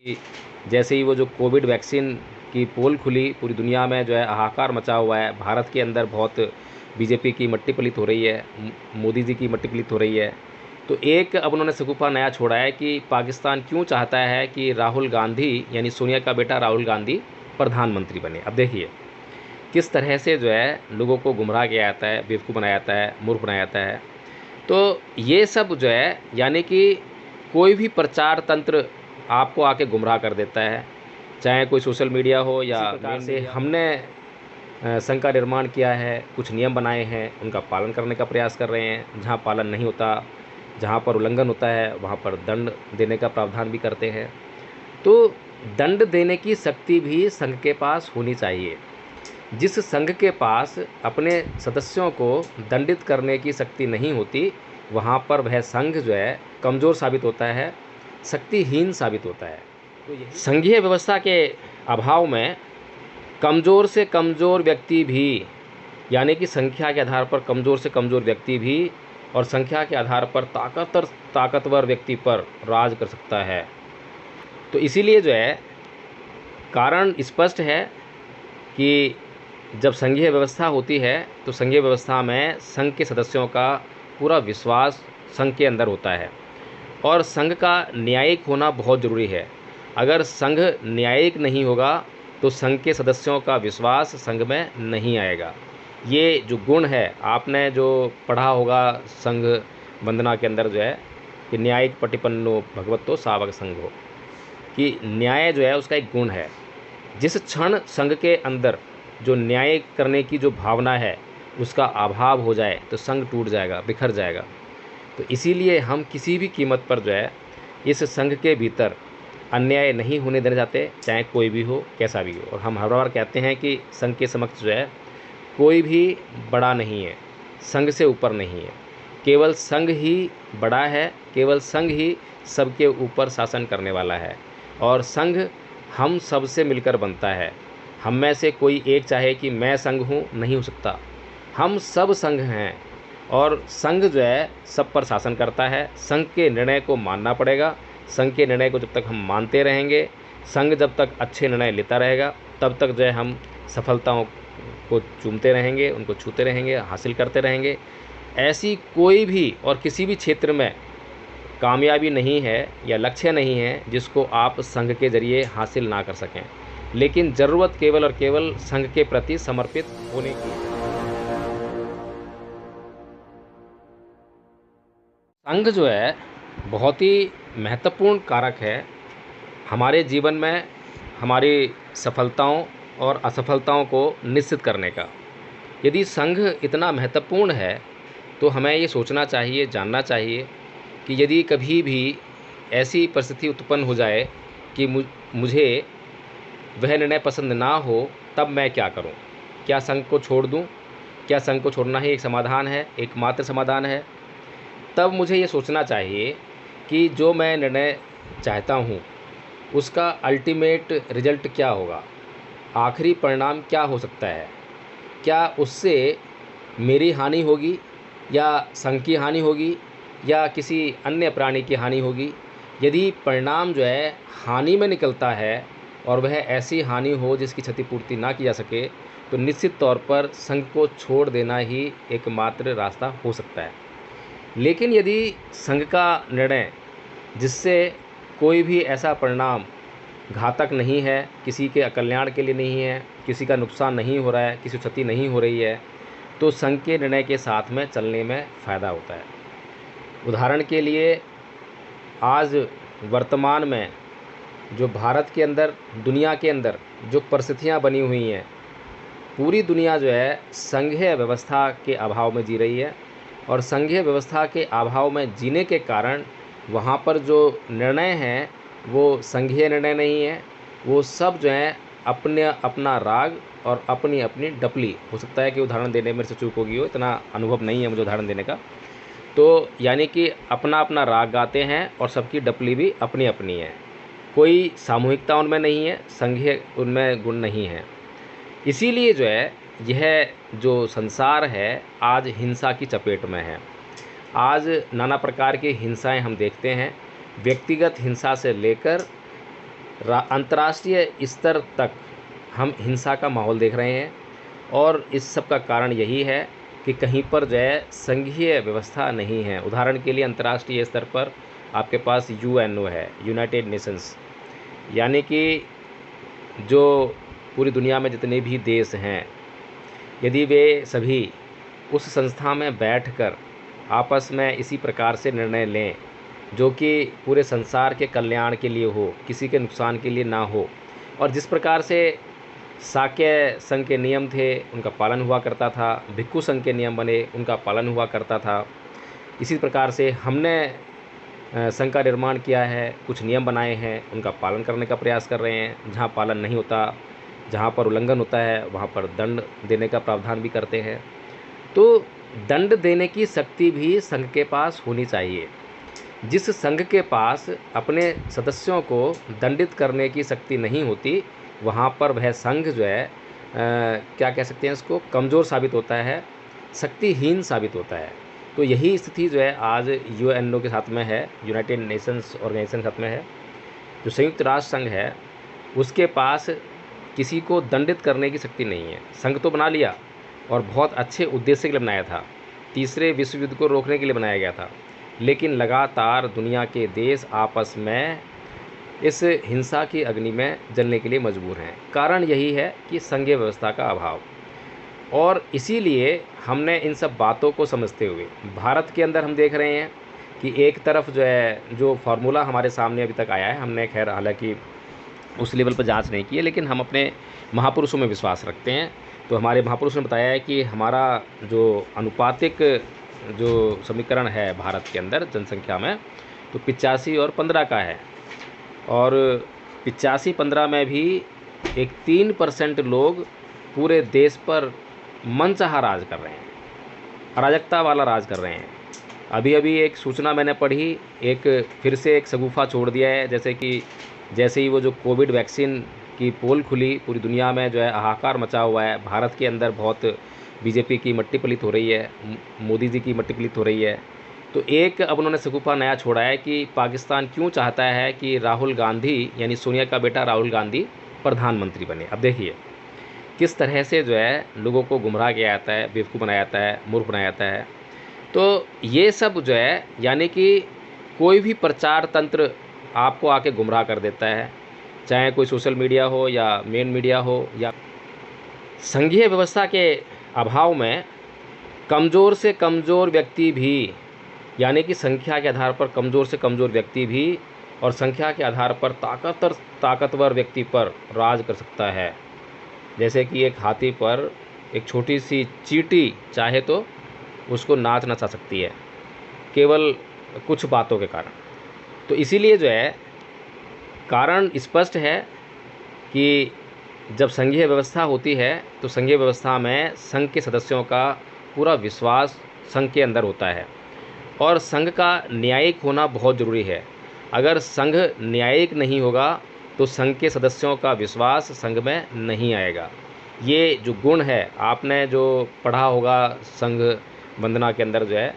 कि जैसे ही वो जो कोविड वैक्सीन की पोल खुली, पूरी दुनिया में जो है हाहाकार मचा हुआ है। भारत के अंदर बहुत बीजेपी की मट्टी पलीत हो रही है, मोदी जी की मट्टी पलीत हो रही है। तो एक अब उन्होंने शगुफा नया छोड़ा है कि पाकिस्तान क्यों चाहता है कि राहुल गांधी यानी सोनिया का बेटा राहुल गांधी प्रधानमंत्री बने। अब देखिए किस तरह से जो है लोगों को गुमराह किया जाता है, बेवकूफ़ बनाया जाता है, मूर्ख बनाया जाता है। तो ये सब जो है यानी कि कोई भी प्रचार तंत्र आपको आके गुमराह कर देता है, चाहे कोई सोशल मीडिया हो या इसी प्रकार से हमने संघ का निर्माण किया है, कुछ नियम बनाए हैं, उनका पालन करने का प्रयास कर रहे हैं। जहाँ पालन नहीं होता, जहाँ पर उल्लंघन होता है, वहाँ पर दंड देने का प्रावधान भी करते हैं। तो दंड देने की शक्ति भी संघ के पास होनी चाहिए। जिस संघ के पास अपने सदस्यों को दंडित करने की शक्ति नहीं होती, वहाँ पर वह संघ जो है कमज़ोर साबित होता है, शक्तिहीन साबित होता है। तो संघीय व्यवस्था के अभाव में कमज़ोर से कमज़ोर व्यक्ति भी यानी कि संख्या के आधार पर कमज़ोर से कमज़ोर व्यक्ति भी और संख्या के आधार पर ताकतवर व्यक्ति पर राज कर सकता है। तो इसीलिए जो है कारण स्पष्ट है कि जब संघीय व्यवस्था होती है तो संघीय व्यवस्था में संघ के सदस्यों का पूरा विश्वास संघ के अंदर होता है और संघ का न्यायिक होना बहुत ज़रूरी है। अगर संघ न्यायिक नहीं होगा तो संघ के सदस्यों का विश्वास संघ में नहीं आएगा। ये जो गुण है आपने जो पढ़ा होगा संघ वंदना के अंदर जो है कि न्यायिक प्रतिपन्नो भगवतो सावक संघो, कि न्याय जो है उसका एक गुण है। जिस क्षण संघ के अंदर जो न्याय करने की जो भावना है उसका अभाव हो जाए तो संघ टूट जाएगा, बिखर जाएगा। तो इसीलिए हम किसी भी कीमत पर जो है इस संघ के भीतर अन्याय नहीं होने देना चाहते, चाहे कोई भी हो, कैसा भी हो। और हम हर बार कहते हैं कि संघ के समक्ष जो है कोई भी बड़ा नहीं है, संघ से ऊपर नहीं है, केवल संघ ही बड़ा है, केवल संघ ही सबके ऊपर शासन करने वाला है। और संघ हम सब से मिलकर बनता है। हम में से कोई एक चाहे कि मैं संघ हूँ, नहीं हो सकता। हम सब संघ हैं और संघ जो है सब पर शासन करता है। संघ के निर्णय को मानना पड़ेगा। संघ के निर्णय को जब तक हम मानते रहेंगे, संघ जब तक अच्छे निर्णय लेता रहेगा, तब तक जो है हम सफलताओं को चूमते रहेंगे, उनको छूते रहेंगे, हासिल करते रहेंगे। ऐसी कोई भी और किसी भी क्षेत्र में कामयाबी नहीं है या लक्ष्य नहीं है जिसको आप संघ के जरिए हासिल ना कर सकें। लेकिन ज़रूरत केवल और केवल संघ के प्रति समर्पित होने की। संघ जो है बहुत ही महत्वपूर्ण कारक है हमारे जीवन में, हमारी सफलताओं और असफलताओं को निश्चित करने का। यदि संघ इतना महत्वपूर्ण है तो हमें ये सोचना चाहिए, जानना चाहिए कि यदि कभी भी ऐसी परिस्थिति उत्पन्न हो जाए कि मुझे वह निर्णय पसंद ना हो, तब मैं क्या करूं? क्या संघ को छोड़ दूं? क्या संघ को छोड़ना ही एक समाधान है, एकमात्र समाधान है? तब मुझे ये सोचना चाहिए कि जो मैं निर्णय चाहता हूं उसका अल्टीमेट रिजल्ट क्या होगा, आखिरी परिणाम क्या हो सकता है। क्या उससे मेरी हानि होगी या संघ की हानि होगी या किसी अन्य प्राणी की हानि होगी। यदि परिणाम जो है हानि में निकलता है और वह ऐसी हानि हो जिसकी क्षतिपूर्ति ना की जा सके, तो निश्चित तौर पर संघ को छोड़ देना ही एकमात्र रास्ता हो सकता है। लेकिन यदि संघ का निर्णय जिससे कोई भी ऐसा परिणाम घातक नहीं है, किसी के कल्याण के लिए नहीं है, किसी का नुकसान नहीं हो रहा है, किसी क्षति नहीं हो रही है, तो संघ के निर्णय के साथ में चलने में फ़ायदा होता है। उदाहरण के लिए आज वर्तमान में जो भारत के अंदर, दुनिया के अंदर जो परिस्थितियाँ बनी हुई हैं, पूरी दुनिया जो है संघीय व्यवस्था के अभाव में जी रही है। और संघीय व्यवस्था के अभाव में जीने के कारण वहाँ पर जो निर्णय हैं वो संघीय निर्णय नहीं है, वो सब जो है अपने अपना राग और अपनी अपनी डपली। हो सकता है कि उदाहरण देने में से चूक होगी हो, इतना अनुभव नहीं है मुझे उदाहरण देने का। तो यानी कि अपना अपना राग गाते हैं और सबकी डपली भी अपनी अपनी है। कोई सामूहिकता उनमें नहीं है, संघीय उनमें गुण नहीं है। इसीलिए जो है यह जो संसार है आज हिंसा की चपेट में है। आज नाना प्रकार की हिंसाएं हम देखते हैं, व्यक्तिगत हिंसा से लेकर अंतर्राष्ट्रीय स्तर तक हम हिंसा का माहौल देख रहे हैं और इस सब का कारण यही है कि कहीं पर जो है संघीय व्यवस्था नहीं है। उदाहरण के लिए अंतर्राष्ट्रीय स्तर पर आपके पास यूएनओ है, यूनाइटेड नेशंस, यानी कि जो पूरी दुनिया में जितने भी देश हैं, यदि वे सभी उस संस्था में बैठकर आपस में इसी प्रकार से निर्णय लें जो कि पूरे संसार के कल्याण के लिए हो, किसी के नुकसान के लिए ना हो, और जिस प्रकार से शाक्य संघ के नियम थे उनका पालन हुआ करता था, भिक्षु संघ के नियम बने उनका पालन हुआ करता था, इसी प्रकार से हमने संघ का निर्माण किया है, कुछ नियम बनाए हैं, उनका पालन करने का प्रयास कर रहे हैं। जहाँ पालन नहीं होता, जहाँ पर उल्लंघन होता है, वहाँ पर दंड देने का प्रावधान भी करते हैं। तो दंड देने की शक्ति भी संघ के पास होनी चाहिए। जिस संघ के पास अपने सदस्यों को दंडित करने की शक्ति नहीं होती, वहाँ पर वह संघ जो है क्या कह सकते हैं इसको, कमज़ोर साबित होता है, शक्तिहीन साबित होता है। तो यही स्थिति जो है आज यूएनओ के साथ में है, यूनाइटेड नेशंस ऑर्गेनाइजेशन के साथ में है। जो संयुक्त राष्ट्र संघ है उसके पास किसी को दंडित करने की शक्ति नहीं है। संघ तो बना लिया और बहुत अच्छे उद्देश्य के लिए बनाया था, तीसरे विश्व युद्ध को रोकने के लिए बनाया गया था, लेकिन लगातार दुनिया के देश आपस में इस हिंसा की अग्नि में जलने के लिए मजबूर हैं। कारण यही है कि संघीय व्यवस्था का अभाव। और इसीलिए हमने इन सब बातों को समझते हुए भारत के अंदर हम देख रहे हैं कि एक तरफ जो है जो फार्मूला हमारे सामने अभी तक आया है, हमने खैर हालांकि उस लेवल पर जांच नहीं की है, लेकिन हम अपने महापुरुषों में विश्वास रखते हैं। तो हमारे महापुरुषों ने बताया है कि हमारा जो अनुपातिक जो समीकरण है भारत के अंदर जनसंख्या में, तो 85 और 15 का है, और 85-15 में भी एक 3% लोग पूरे देश पर मनचाहा राज कर रहे हैं, अराजकता वाला राज कर रहे हैं। अभी अभी एक सूचना मैंने पढ़ी, एक फिर से एक शगुफा छोड़ दिया है, जैसे ही वो जो कोविड वैक्सीन की पोल खुली, पूरी दुनिया में जो है हाहाकार मचा हुआ है। भारत के अंदर बहुत बीजेपी की मट्टी पलीत हो रही है, मोदी जी की मट्टी पलीत हो रही है। तो एक अब उन्होंने शगुफा नया छोड़ा है कि पाकिस्तान क्यों चाहता है कि राहुल गांधी, यानी सोनिया का बेटा राहुल गांधी प्रधानमंत्री बने। अब देखिए किस तरह से जो है लोगों को गुमराह किया जाता है, बेवकूफ़ बनाया जाता है, मूर्ख बनाया जाता है। तो ये सब जो है, यानी कि कोई भी प्रचार तंत्र आपको आके गुमराह कर देता है, चाहे कोई सोशल मीडिया हो या मेन मीडिया हो। या संघीय व्यवस्था के अभाव में कमज़ोर से कमज़ोर व्यक्ति भी, यानी कि संख्या के आधार पर कमज़ोर से कमज़ोर व्यक्ति भी और संख्या के आधार पर ताकतवर व्यक्ति पर राज कर सकता है। जैसे कि एक हाथी पर एक छोटी सी चींटी चाहे तो उसको नाच नचा सकती है, केवल कुछ बातों के कारण। तो इसीलिए जो है कारण स्पष्ट है कि जब संघीय व्यवस्था होती है तो संघीय व्यवस्था में संघ के सदस्यों का पूरा विश्वास संघ के अंदर होता है, और संघ का न्यायिक होना बहुत ज़रूरी है। अगर संघ न्यायिक नहीं होगा तो संघ के सदस्यों का विश्वास संघ में नहीं आएगा। ये जो गुण है, आपने जो पढ़ा होगा संघ वंदना के अंदर जो है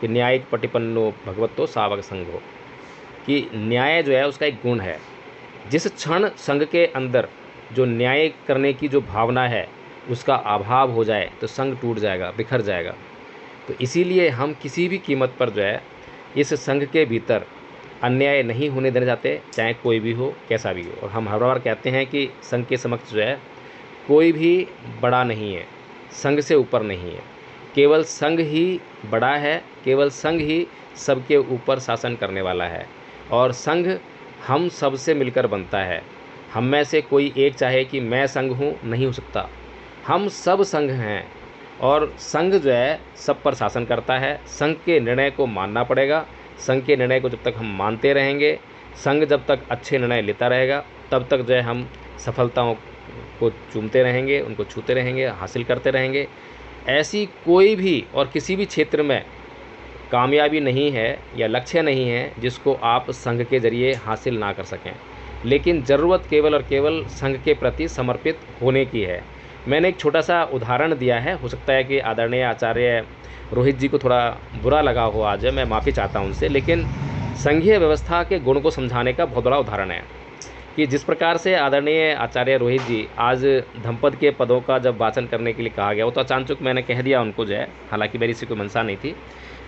कि न्यायिक पटिपन्नो भगवतो सावक संघो, कि न्याय जो है उसका एक गुण है। जिस क्षण संघ के अंदर जो न्याय करने की जो भावना है उसका अभाव हो जाए तो संघ टूट जाएगा, बिखर जाएगा। तो इसीलिए हम किसी भी कीमत पर जो है इस संघ के भीतर अन्याय नहीं होने देना चाहते, चाहे कोई भी हो, कैसा भी हो। और हम हर बार कहते हैं कि संघ के समक्ष जो है कोई भी बड़ा नहीं है, संघ से ऊपर नहीं है, केवल संघ ही बड़ा है, केवल संघ ही सबके ऊपर शासन करने वाला है। और संघ हम सब से मिलकर बनता है। हम में से कोई एक चाहे कि मैं संघ हूँ, नहीं हो सकता। हम सब संघ हैं और संघ जो है सब पर शासन करता है। संघ के निर्णय को मानना पड़ेगा। संघ के निर्णय को जब तक हम मानते रहेंगे, संघ जब तक अच्छे निर्णय लेता रहेगा, तब तक जो है हम सफलताओं को चूमते रहेंगे, उनको छूते रहेंगे, हासिल करते रहेंगे। ऐसी कोई भी और किसी भी क्षेत्र में कामयाबी नहीं है या लक्ष्य नहीं है जिसको आप संघ के ज़रिए हासिल ना कर सकें, लेकिन ज़रूरत केवल और केवल संघ के प्रति समर्पित होने की है। मैंने एक छोटा सा उदाहरण दिया है, हो सकता है कि आदरणीय आचार्य रोहित जी को थोड़ा बुरा लगा हो, आज मैं माफ़ी चाहता हूं उनसे, लेकिन संघीय व्यवस्था के गुण को समझाने का बहुत बड़ा उदाहरण है। कि जिस प्रकार से आदरणीय आचार्य रोहित जी आज धमपद के पदों का जब वाचन करने के लिए कहा गया, वो तो अचानक मैंने कह दिया उनको जो है, हालांकि मेरी इससे कोई मंशा नहीं थी।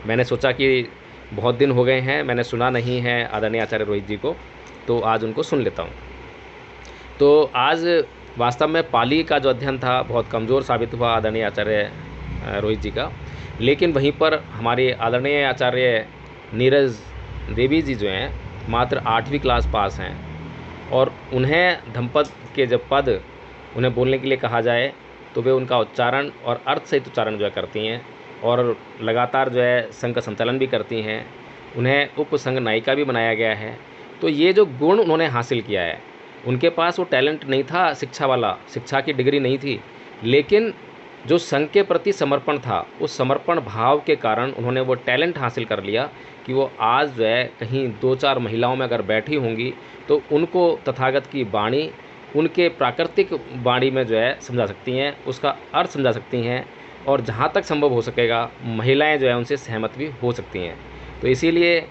मैंने सोचा कि बहुत दिन हो गए हैं मैंने सुना नहीं है आदरणीय आचार्य रोहित जी को, तो आज उनको सुन लेता हूँ। तो आज वास्तव में पाली का जो अध्ययन था बहुत कमज़ोर साबित हुआ आदरणीय आचार्य रोहित जी का, लेकिन वहीं पर हमारे आदरणीय आचार्य नीरज देवी जी जो हैं मात्र 8वीं क्लास पास हैं, और उन्हें धमपद के जब पद उन्हें बोलने के लिए कहा जाए तो वे उनका उच्चारण और अर्थ सहित उच्चारण जो है करती हैं, और लगातार जो है संघ का संचालन भी करती हैं। उन्हें उप संघ नायिका भी बनाया गया है। तो ये जो गुण उन्होंने हासिल किया है, उनके पास वो टैलेंट नहीं था शिक्षा वाला, शिक्षा की डिग्री नहीं थी, लेकिन जो संघ के प्रति समर्पण था, उस समर्पण भाव के कारण उन्होंने वो टैलेंट हासिल कर लिया कि वो आज जो है कहीं 2-4 महिलाओं में अगर बैठी होंगी तो उनको तथागत की वाणी उनके प्राकृतिक वाणी में जो है समझा सकती हैं, उसका अर्थ समझा सकती हैं, और जहाँ तक संभव हो सकेगा महिलाएं जो है उनसे सहमत भी हो सकती हैं। तो इसीलिए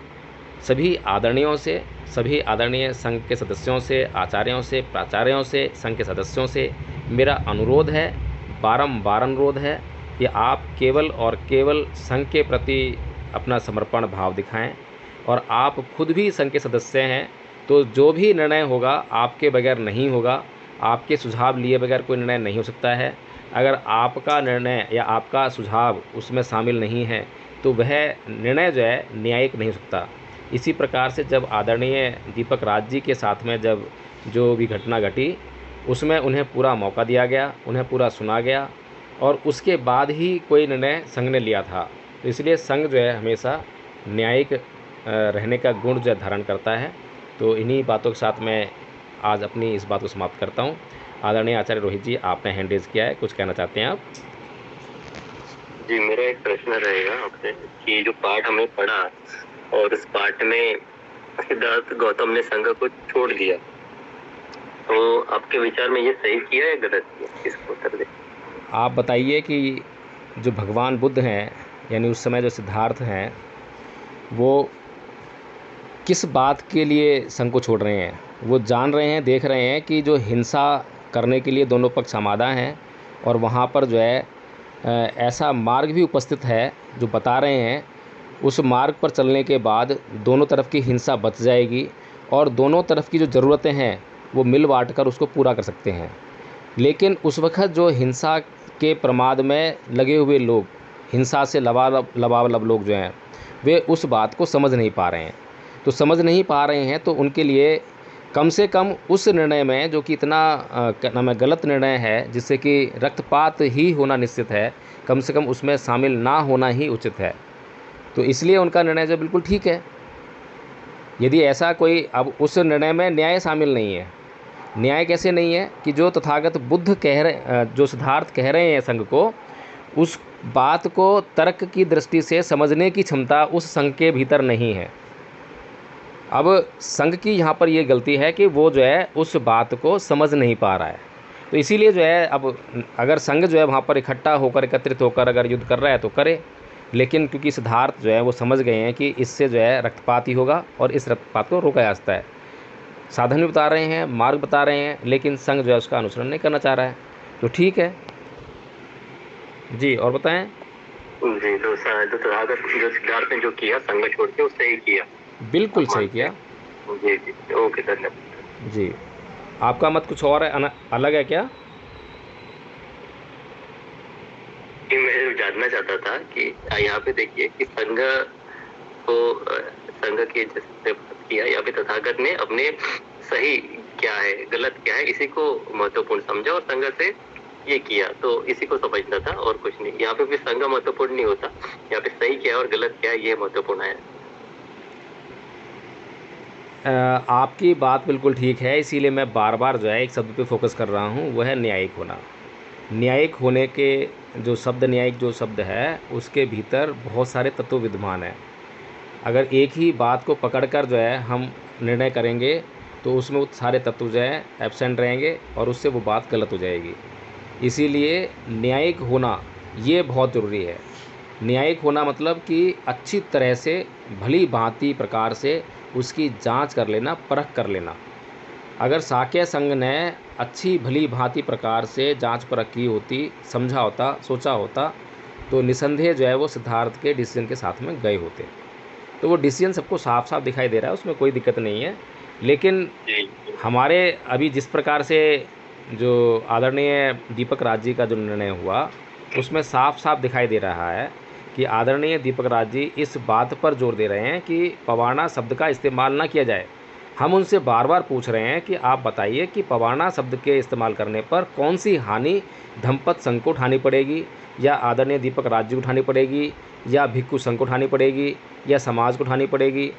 सभी आदरणीयों से, सभी आदरणीय संघ के सदस्यों से, आचार्यों से, प्राचार्यों से, संघ के सदस्यों से मेरा अनुरोध है, बारंबार अनुरोध है कि आप केवल और केवल संघ के प्रति अपना समर्पण भाव दिखाएं, और आप खुद भी संघ के सदस्य हैं, तो जो भी निर्णय होगा आपके बगैर नहीं होगा, आपके सुझाव लिए बगैर कोई निर्णय नहीं हो सकता है। अगर आपका निर्णय या आपका सुझाव उसमें शामिल नहीं है तो वह निर्णय जो है न्यायिक नहीं हो सकता। इसी प्रकार से जब आदरणीय दीपक राज जी के साथ में जब जो भी घटना घटी, उसमें उन्हें पूरा मौका दिया गया, उन्हें पूरा सुना गया, और उसके बाद ही कोई निर्णय संघ ने लिया था। तो इसलिए संघ जो है हमेशा न्यायिक रहने का गुण जो है धारण करता है। तो इन्हीं बातों के साथ मैं आज अपनी इस बात को समाप्त करता हूँ। आदरणीय आचार्य रोहित जी, आपने हैंड रेज किया है, कुछ कहना चाहते हैं आप? जी, मेरा एक प्रश्न रहेगा आपसे कि जो पाठ हमने पढ़ा और उस पाठ में सिद्धार्थ गौतम ने संघ को छोड़ दिया, तो आपके विचार में ये सही किया या गलत किया? इसको उत्तर दें। आप बताइए कि जो भगवान बुद्ध हैं, यानी उस समय जो सिद्धार्थ हैं, वो किस बात के लिए संघ को छोड़ रहे हैं? वो जान रहे हैं, देख रहे हैं कि जो हिंसा करने के लिए दोनों पक्ष आमादा हैं, और वहाँ पर जो है ऐसा मार्ग भी उपस्थित है जो बता रहे हैं, उस मार्ग पर चलने के बाद दोनों तरफ की हिंसा बच जाएगी, और दोनों तरफ की जो ज़रूरतें हैं वो मिल बाँट कर उसको पूरा कर सकते हैं। लेकिन उस वक्त जो हिंसा के प्रमाद में लगे हुए लोग, हिंसा से लबालब लोग जो हैं, वे उस बात को समझ नहीं पा रहे हैं। तो समझ नहीं पा रहे हैं तो उनके लिए कम से कम उस निर्णय में, जो कि इतना क्या नाम है, गलत निर्णय है, जिससे कि रक्तपात ही होना निश्चित है, कम से कम उसमें शामिल ना होना ही उचित है। तो इसलिए उनका निर्णय जो बिल्कुल ठीक है। यदि ऐसा कोई, अब उस निर्णय में न्याय शामिल नहीं है। न्याय कैसे नहीं है कि जो तथागत बुद्ध कह रहे, जो सिद्धार्थ कह रहे हैं संघ को, उस बात को तर्क की दृष्टि से समझने की क्षमता उस संघ के भीतर नहीं है। अब संघ की यहाँ पर ये गलती है कि वो जो है उस बात को समझ नहीं पा रहा है। तो इसीलिए जो है, अब अगर संघ जो है वहाँ पर इकट्ठा होकर, एकत्रित होकर अगर युद्ध कर रहा है तो करे, लेकिन क्योंकि सिद्धार्थ जो है वो समझ गए हैं कि इससे जो है रक्तपात ही होगा, और इस रक्तपात को रोका जा सकता है। साधन भी बता रहे हैं, मार्ग बता रहे हैं, लेकिन संघ जो है उसका अनुसरण नहीं करना चाह रहा है। तो ठीक है जी, और बताएं। जी, तो तथागत जो सिद्धार्थ ने जो किया संघ छोड़ के, उससे ही किया। बिल्कुल सही किया। जी जी, ओके, धन्यवाद जी। आपका मत कुछ और है, अलग है क्या? मैं जानना चाहता था कि यहाँ पे देखिए कि संघ को, संघ के जैसे किया, यहाँ पे तथागत ने अपने सही क्या है, गलत क्या है, इसी को महत्वपूर्ण समझा और संघ से ये किया, तो इसी को समझना था और कुछ नहीं। यहाँ पे भी संघ महत्वपूर्ण नहीं होता, यहाँ पे सही क्या है और गलत क्या है ये महत्वपूर्ण है। आपकी बात बिल्कुल ठीक है, इसीलिए मैं बार बार जो है एक शब्द पे फोकस कर रहा हूँ, वह है न्यायिक होना। न्यायिक होने के जो शब्द, न्यायिक जो शब्द है, उसके भीतर बहुत सारे तत्व विद्यमान हैं। अगर एक ही बात को पकड़कर जो है हम निर्णय करेंगे तो उसमें वो सारे तत्व जो है एब्सेंट रहेंगे, और उससे वो बात गलत हो जाएगी। इसीलिए न्यायिक होना ये बहुत ज़रूरी है। न्यायिक होना मतलब कि अच्छी तरह से, भली भांति प्रकार से उसकी जांच कर लेना, परख कर लेना। अगर शाक्य संघ ने अच्छी भली भांति प्रकार से जांच परख की होती, समझा होता, सोचा होता, तो निसंदेह जो है वो सिद्धार्थ के डिसीजन के साथ में गए होते। तो वो डिसीजन सबको साफ साफ दिखाई दे रहा है, उसमें कोई दिक्कत नहीं है। लेकिन हमारे अभी जिस प्रकार से जो आदरणीय दीपक राज जी का जो निर्णय हुआ, उसमें साफ साफ दिखाई दे रहा है कि आदरणीय दीपक राज जी इस बात पर जोर दे रहे हैं कि पवाना शब्द का इस्तेमाल ना किया जाए। हम उनसे बार बार पूछ रहे हैं कि आप बताइए कि पवाना शब्द के इस्तेमाल करने पर कौन सी हानि धम्मपद संघ को उठानी पड़ेगी, या आदरणीय दीपक राज जी को उठानी पड़ेगी, या भिक्खु संघ को उठानी पड़ेगी, या समाज को उठानी पड़ेगी।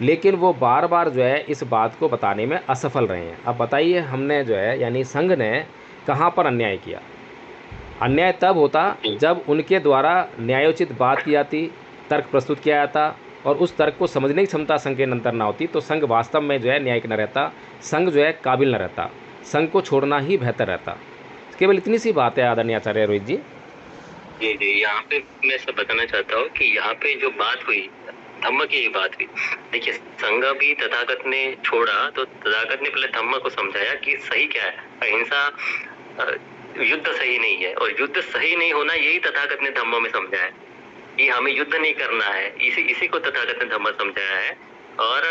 लेकिन वो बार बार जो है इस बात को बताने में असफल रहे हैं। अब बताइए, हमने जो है यानी संघ ने कहाँ पर अन्याय किया? अन्याय तब होता जब उनके द्वारा न्यायोचित बात की जाती, तर्क प्रस्तुत किया जाता, और उस तर्क को समझने की क्षमता संघ के अंदर ना होती, तो संघ वास्तव में जो है न्यायिक न रहता, संघ जो है काबिल न रहता, संघ को छोड़ना ही बेहतर रहता। केवल इतनी सी बात है आदरणीय आचार्य रोहित जी। जी, यहाँ पे मैं सब बताना चाहता हूँ कि यहाँ पे जो बात हुई, धम्म की बात हुई। देखिए, संघ भी तथागत ने छोड़ा तो तथागत ने पहले धम्म को समझाया कि सही क्या है। अहिंसा, युद्ध सही नहीं है, और युद्ध सही नहीं होना यही तथागत ने धम्म में समझाया है कि हमें युद्ध नहीं करना है। इसी को तथागत ने धम्म समझाया है, और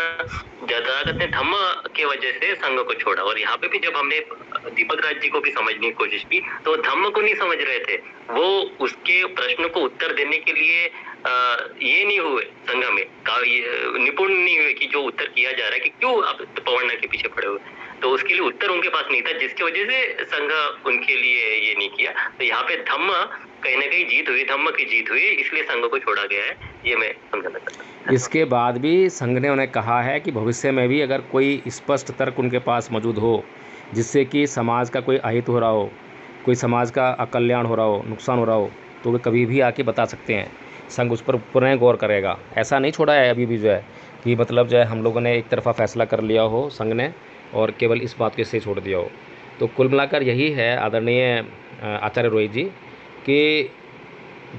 तथागत ने धम्म के वजह से संघ को छोड़ा। और यहाँ पे भी जब हमने दीपक राज जी को भी समझने की कोशिश की, तो धम्म को नहीं समझ रहे थे। वो उसके प्रश्न को उत्तर देने के लिए ये नहीं हुए, संघ में निपुण नहीं हुए कि जो उत्तर किया जा रहा है कि क्यों आप पवना के पीछे पड़े हुए, तो उसके लिए उत्तर उनके पास नहीं था, जिसकी वजह से संघ उनके लिए ये नहीं किया। तो यहाँ पे धम्म कहीं ना कहीं जीत हुई, धम्म की जीत हुई, इसलिए संघ को छोड़ा गया है, ये मैं समझाना चाहता हूँ। इसके बाद भी संघ ने उन्हें कहा है कि भविष्य में भी अगर कोई स्पष्ट तर्क उनके पास मौजूद हो, जिससे कि समाज का कोई अहित हो रहा हो, कोई समाज का अकल्याण हो रहा हो, नुकसान हो रहा हो, तो वे कभी भी आके बता सकते हैं। संघ उस पर पुनः गौर करेगा। ऐसा नहीं छोड़ा है अभी भी जो है कि मतलब जो है हम लोगों ने एक तरफ़ा फैसला कर लिया हो संघ ने, और केवल इस बात को इससे छोड़ दिया हो। तो कुल मिलाकर यही है आदरणीय आचार्य रोहित जी कि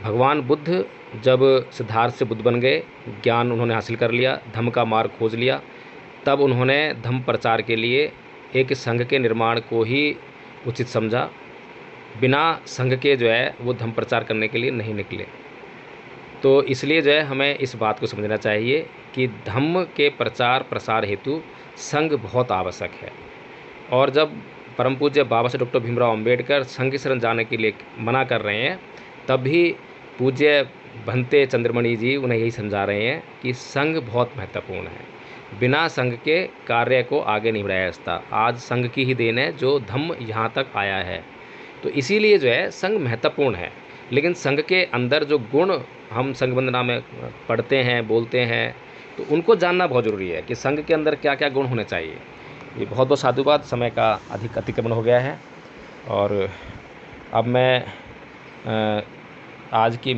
भगवान बुद्ध जब सिद्धार्थ से बुद्ध बन गए, ज्ञान उन्होंने हासिल कर लिया, धम्म का मार्ग खोज लिया, तब उन्होंने धम्म प्रचार के लिए एक संघ के निर्माण को ही उचित समझा। बिना संघ के जो है वो धम्म प्रचार करने के लिए नहीं निकले। तो इसलिए जो है हमें इस बात को समझना चाहिए कि धम्म के प्रचार प्रसार हेतु संघ बहुत आवश्यक है। और जब परम पूज्य बाबा साहेब डॉक्टर भीमराव अंबेडकर संघ की शरण जाने के लिए मना कर रहे हैं, तब भी पूज्य भंते चंद्रमणि जी उन्हें यही समझा रहे हैं कि संघ बहुत महत्वपूर्ण है। बिना संघ के कार्य को आगे नहीं बढ़ाया जाता। आज संघ की ही देन है जो धम्म यहाँ तक आया है। तो इसीलिए जो है संघ महत्वपूर्ण है। लेकिन संघ के अंदर जो गुण हम संघ वंदना में पढ़ते हैं, बोलते हैं, तो उनको जानना बहुत ज़रूरी है कि संघ के अंदर क्या क्या गुण होने चाहिए। ये बहुत बहुत साधुवाद। समय का अधिक अतिक्रमण हो गया है, और अब मैं आज की